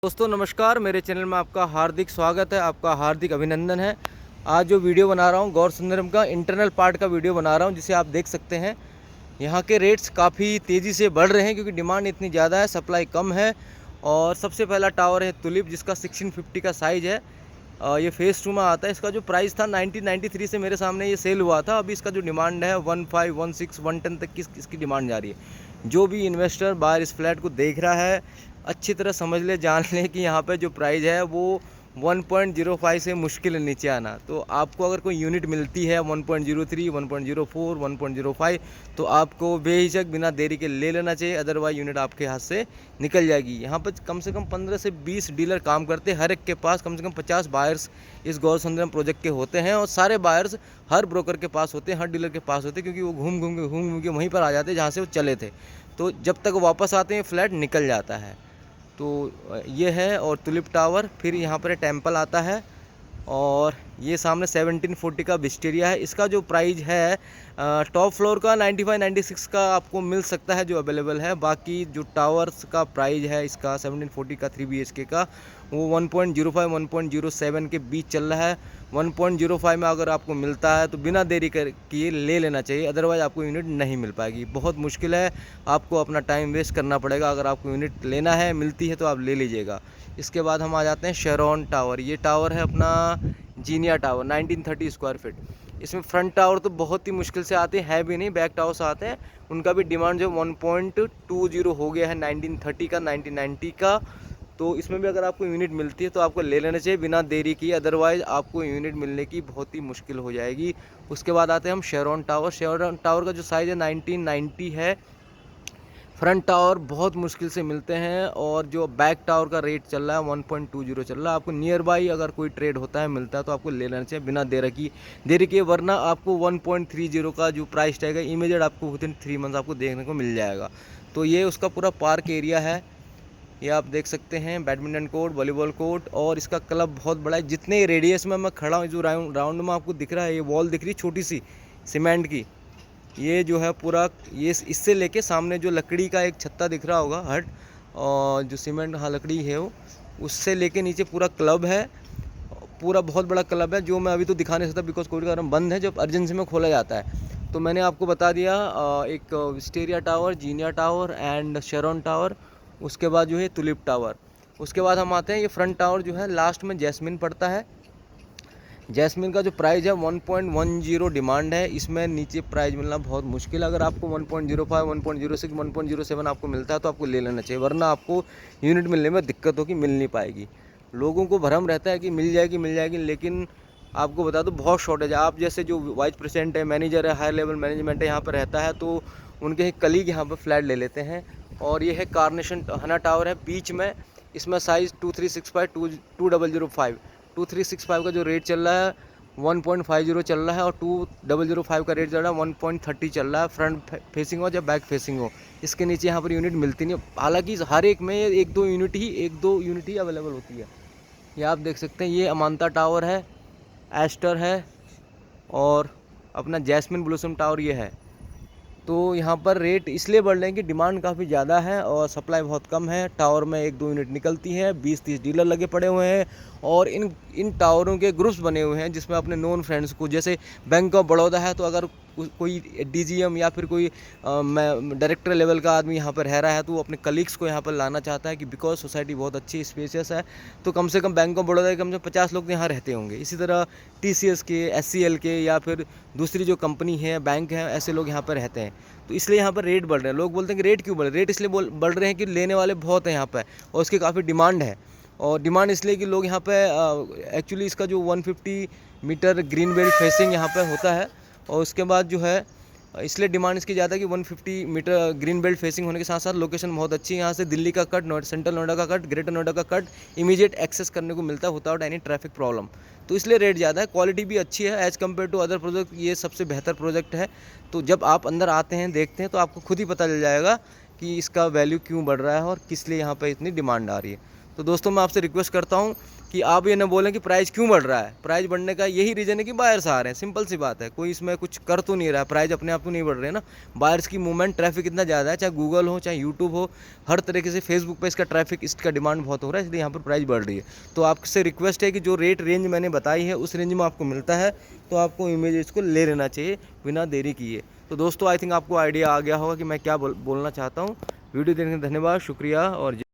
दोस्तों नमस्कार, मेरे चैनल में आपका हार्दिक स्वागत है, आपका हार्दिक अभिनंदन है। आज जो वीडियो बना रहा हूँ गौर सुंदरम का इंटरनल पार्ट का वीडियो बना रहा हूँ, जिसे आप देख सकते हैं। यहाँ के रेट्स काफ़ी तेज़ी से बढ़ रहे हैं क्योंकि डिमांड इतनी ज़्यादा है, सप्लाई कम है। और सबसे पहला टावर है तुलिप, जिसका 1650 का साइज़ है। ये फेज़ 2 में आता है। इसका जो प्राइस था 1993 से मेरे सामने ये सेल हुआ था। अभी इसका जो डिमांड है 15, 16, 110 तक की इसकी डिमांड जा रही है। जो भी इन्वेस्टर बाहर इस फ्लैट को देख रहा है, अच्छी तरह समझ ले, जान ले कि यहाँ पे जो प्राइस है वो 1.05 से मुश्किल है नीचे आना। तो आपको अगर कोई यूनिट मिलती है 1.03, 1.04, 1.05 तो आपको बेहिचक बिना देरी के ले लेना चाहिए, अदरवाइज यूनिट आपके हाथ से निकल जाएगी। यहाँ पर कम से कम 15 से 20 डीलर काम करते हैं। हर एक के पास कम से कम 50 बायर्स इस गौर सुंदरम प्रोजेक्ट के होते हैं, और सारे बायर्स हर ब्रोकर के पास होते हैं, हर डीलर के पास होते हैं, क्योंकि वो घूम के वहीं पर आ जाते हैं जहाँ से वो चले थे। तो जब तक वापस आते हैं फ्लैट निकल जाता है। तो ये है और तुलिप टावर। फिर यहाँ पर टेम्पल आता है, और ये सामने 1740 का विस्टेरिया है। इसका जो प्राइस है टॉप फ्लोर का 95, 96 का आपको मिल सकता है जो अवेलेबल है। बाकी जो टावर्स का प्राइस है इसका 1740 का 3 BHK का, वो 1.05, 1.07 के बीच चल रहा है। 1.05 में अगर आपको मिलता है तो बिना देरी कर किए ले लेना चाहिए, अदरवाइज़ आपको यूनिट नहीं मिल पाएगी। बहुत मुश्किल है, आपको अपना टाइम वेस्ट करना पड़ेगा। अगर आपको यूनिट लेना है, मिलती है तो आप ले लीजिएगा। इसके बाद हम आ जाते हैं शेरॉन टावर। ये टावर है अपना जीनिया टावर, 1930 स्क्वायर फीट। इसमें फ्रंट टावर तो बहुत ही मुश्किल से आते हैं भी नहीं, बैक टावर से आते हैं। उनका भी डिमांड जो 1.20 हो गया है 1930 का, 1990 का। तो इसमें भी अगर आपको यूनिट मिलती है तो आपको ले लेना चाहिए बिना देरी किए, अदरवाइज़ आपको यूनिट मिलने की बहुत ही मुश्किल हो जाएगी। उसके बाद आते हैं हम शेरॉन टावर। शेरॉन टावर का जो साइज़ है 1990 है। फ्रंट टावर बहुत मुश्किल से मिलते हैं, और जो बैक टावर का रेट चल रहा है 1.20 चल रहा है। आपको नियर बाई अगर कोई ट्रेड होता है, मिलता है, तो आपको ले लेना चाहिए बिना देरी के, वरना आपको 1.30 का जो प्राइस टैग है इमीडिएट आपको विदिन 3 मंथ आपको देखने को मिल जाएगा। तो ये उसका पूरा पार्क एरिया है। ये आप देख सकते हैं, बैडमिंटन कोर्ट, वॉलीबॉल कोर्ट, और इसका क्लब बहुत बड़ा है। जितने रेडियस में मैं खड़ा हूँ, जो राउंड में आपको दिख रहा है, ये वॉल दिख रही है छोटी सी सीमेंट की, ये जो है पूरा, ये इससे लेके सामने जो लकड़ी का एक छत्ता दिख रहा होगा हट, और जो सीमेंट, हाँ लकड़ी है वो, उससे लेके नीचे पूरा क्लब है। पूरा बहुत बड़ा क्लब है, जो मैं अभी तो दिखा नहीं सकता बिकॉज कोविड का कारण बंद है, जब अर्जेंसी में खोला जाता है। तो मैंने आपको बता दिया एक Wisteria Tower, Zinnia Tower and Sharon Tower. उसके बाद जो है तुलिप टावर। उसके बाद हम आते हैं, ये फ्रंट टावर जो है लास्ट में जैस्मिन पड़ता है। जैस्मिन का जो प्राइस है 1.10 डिमांड है। इसमें नीचे प्राइस मिलना बहुत मुश्किल है। अगर आपको 1.05, 1.06, 1.07 आपको मिलता है तो आपको ले लेना चाहिए, वरना आपको यूनिट मिलने में दिक्कत होगी, मिल नहीं पाएगी। लोगों को भ्रम रहता है कि मिल जाएगी, लेकिन आपको बता दो बहुत शॉर्टेज है। आप जैसे जो वाइस प्रेसिडेंट है, मैनेजर है, हाई लेवल मैनेजमेंट है यहाँ पर रहता है, तो उनके एक कलीग यहाँ पर फ्लैट ले लेते हैं। और ये है कार्नेशन हना टावर है बीच में। इसमें साइज़ 2365, 2005, 2365 का जो रेट चल रहा है 1.50 चल रहा है, और 2005 का रेट चल रहा है 1.30 चल रहा है। फ्रंट फेसिंग हो या बैक फेसिंग हो, इसके नीचे यहाँ पर यूनिट मिलती नहीं। हालांकि हर एक में एक दो यूनिट ही अवेलेबल होती है। ये आप देख सकते हैं, ये अमांता टावर है, एस्टर है, और अपना जैस्मिन ब्लॉसम टावर ये है। तो यहाँ पर रेट इसलिए बढ़ रहे हैं कि डिमांड काफ़ी ज़्यादा है और सप्लाई बहुत कम है। टावर में 1-2 यूनिट निकलती हैं, 20-30 डीलर लगे पड़े हुए हैं, और इन टावरों के ग्रुप्स बने हुए हैं, जिसमें अपने नोन फ्रेंड्स को, जैसे बैंक ऑफ बड़ौदा है, तो अगर कोई DGM या फिर कोई डायरेक्टर लेवल का आदमी यहाँ पर रह रहा है, तो वो अपने कलीग्स को यहाँ पर लाना चाहता है कि बिकॉज सोसाइटी बहुत अच्छी स्पेशियस है, तो कम से कम बैंक ऑफ बड़ौदा के कम से कम 50 लोग तो यहाँ रहते होंगे। इसी तरह TCS के, SCL के, या फिर दूसरी जो कंपनी है, बैंक है, ऐसे लोग यहाँ पर रहते हैं। तो इसलिए यहाँ पर रेट बढ़ रहे हैं। लोग बोलते हैं कि रेट क्यों बढ़ रहे हैं? रेट इसलिए बढ़ रहे हैं कि लेने वाले बहुत हैं यहाँ पर, और उसकी काफ़ी डिमांड है। और डिमांड इसलिए कि लोग यहाँ पे एक्चुअली इसका जो 150 मीटर ग्रीन बेल्ट फेसिंग यहाँ पे होता है, और उसके बाद जो है इसलिए डिमांड इसकी ज़्यादा है कि 150 मीटर ग्रीन बेल्ट फेसिंग होने के साथ साथ लोकेशन बहुत अच्छी है। यहाँ से दिल्ली का कट, सेंट्रल नोएडा का कट, ग्रेटर नोएडा का कट इमीडिएट एक्सेस करने को मिलता है विदाउट एनी ट्रैफिक प्रॉब्लम। तो इसलिए रेट ज़्यादा है। क्वालिटी भी अच्छी है as compare to other project, ये सबसे बेहतर प्रोजेक्ट है। तो जब आप अंदर आते हैं, देखते हैं, तो आपको खुद ही पता चल जाएगा कि इसका वैल्यू क्यों बढ़ रहा है और किस लिए यहाँ पर इतनी डिमांड आ रही है। तो दोस्तों मैं आपसे रिक्वेस्ट करता हूँ कि आप ये ना बोलें कि प्राइस क्यों बढ़ रहा है। प्राइस बढ़ने का यही रीज़न है कि बायर्स आ रहे हैं, सिंपल सी बात है। कोई इसमें कुछ कर तो नहीं रहा है, प्राइस अपने आप तो नहीं बढ़ रहे हैं ना। बायर्स की मूवमेंट, ट्रैफिक इतना ज़्यादा है, चाहे गूगल हो चाहे यूट्यूब हो, हर तरीके से फेसबुक पे इसका ट्रैफिक, इसका डिमांड बहुत हो रहा है, इसलिए यहाँ पर प्राइस बढ़ रही है। तो आपसे रिक्वेस्ट है कि जो रेट रेंज मैंने बताई है उस रेंज में आपको मिलता है तो आपको इमेज इसको ले लेना चाहिए बिना देरी किए। तो दोस्तों आई थिंक आपको आइडिया आ गया होगा कि मैं क्या बोलना चाहता हूँ। वीडियो देखने के लिए धन्यवाद, शुक्रिया और